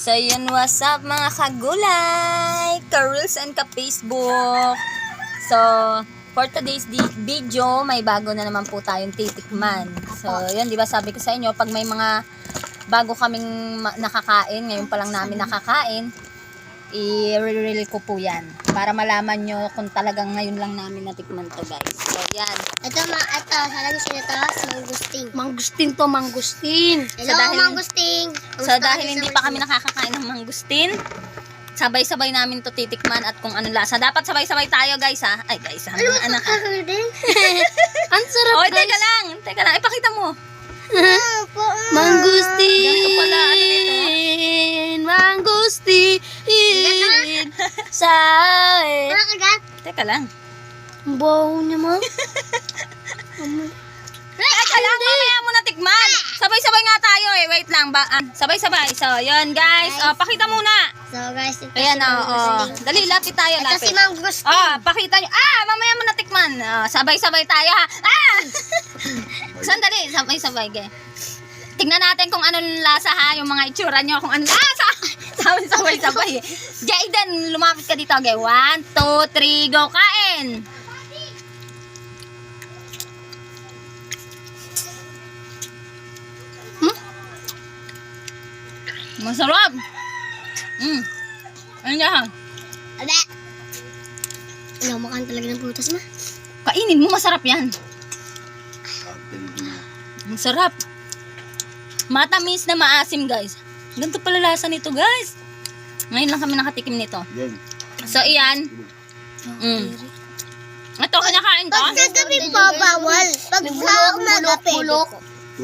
So, yun, what's up mga kagulay, ka-reels and ka-Facebook. So, for today's video, may bago na naman po tayong titikman. So, yun, di ba sabi ko sa inyo, pag may mga bago kaming nakakain, ngayon pa lang namin nakakain, i-reel ko po yan. Para malaman nyo kung talagang ngayon lang namin natikman to, guys. So, yan. Ito, salang sino to? Mangustin. Mangustin to, mangustin. Hello, So, dahil- mangustin. So, dahil hindi pa kami nakakakain ng mangustin, sabay-sabay namin to titikman at kung ano lasa. Dapat sabay-sabay tayo, guys, ha? Ay, guys, ha? Mga anak, ha? Ang sarap, Oy, guys. teka lang. Ipakita mo. Mangustin. Ganito pala, ano dito? Mangustin. Sa Nakakagat? Teka lang. Ang baho niya, ma. Teka lang, mamaya mo natikman. Sabay-sabay nga tayo, eh. Wait lang. Sabay-sabay. So, yun, guys. Pakita muna. So, guys, ito Ayan, si Mangustin. Dali, lapit tayo, Ito si lapit. Mangustin. Pakita nyo. Mamaya mo natikman. Sabay-sabay tayo, ha? Sandali, sabay-sabay, ge. Tingnan natin kung anong lasa, ha? Yung mga itsura nyo, kung anong lasa. Sabay-sabay. Jaden, lumapit ka dito, ge. 1, 2, 3, go, kain. Masarap. Ano yan? Abe! Ano, makan talaga ng putas, ma? Kainin mo, masarap yan. Ang sarap. Matamis na maasim, guys. Ganito pala lasa nito, guys. Ngayon lang kami nakatikim nito. So, iyan. Ito, kinakain to? Pag kagabi pa, bawal. Pag sa umaga, pwede.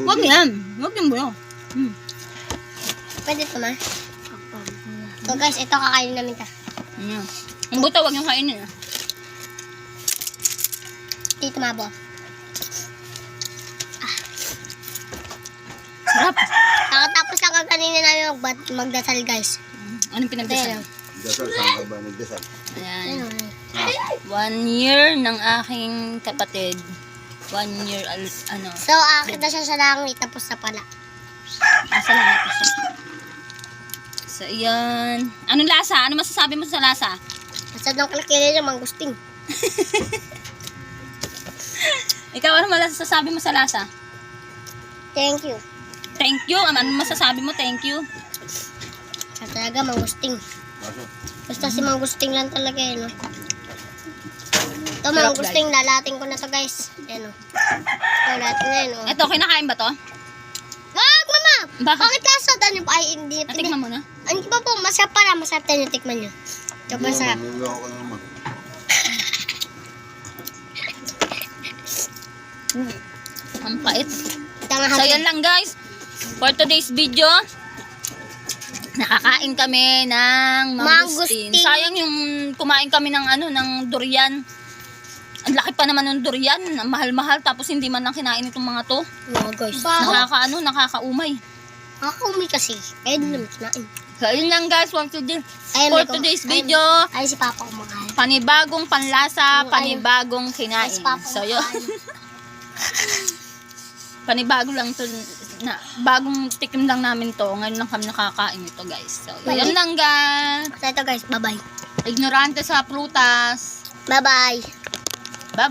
Huwag yan. Huwag yung bulo. Pwede ito, ma? So, guys, ito kakainin namin ta. Ayan. Ang buto, huwag yung kainin. Dito, mabo. Sarap. Tapos lang kanina namin magdasal, guys. Anong pinagdasal? Dasal, saan ka ba nagdasal? Ayan. 1 year ng aking kapatid. 1 year, ano. So, akit na siya sa langit, tapos na pala. Nasa lang ito siya. So, ayan. Anong lasa? Ano masasabi mo sa lasa? Masad ng kalakili ng mangustin. Ikaw, ano masasabi mo sa lasa? Thank you. Thank you. Ano masasabi mo? Thank you. At talaga, mangustin. Basta si mangustin lang talaga, no? Ito, Sarap, mangustin, lalating ko na to, guys. Ayan, o. Ito, lating na yun, o. Ito, kinakain ba to? Wag, mama! Bakit? Bakit lasa? Ano pa? Ay, hindi. Natikman mo na? Ano ba po? Masarap pala. Masarap tayo yung tikman nyo. Ito, masarap. Niloko ka naman. Ang pait. Ito nga, So, yan lang, guys. For today's video, nakakain kami ng mangustin. Mangustin. Sayang yung kumain kami ng ng durian. Ang laki pa naman ng durian. Ang mahal-mahal. Tapos hindi man lang kinain itong mga to. no, guys. Nakakaumay. Nakakaumi kasi. Kaya din naman kinain. So, yun lang, guys. For Ay, today's video, Ay, si Papa kumakain. panibagong panlasa, Ay, panibagong kinain. Ay, si Papa So, yun. kumakain. Panibago lang to na bagong tikim lang namin to. Ngayon lang kami nakakain ito, guys. So, yun lang, guys. So, ito guys, bye-bye. Ignorante sa prutas. Bye-bye.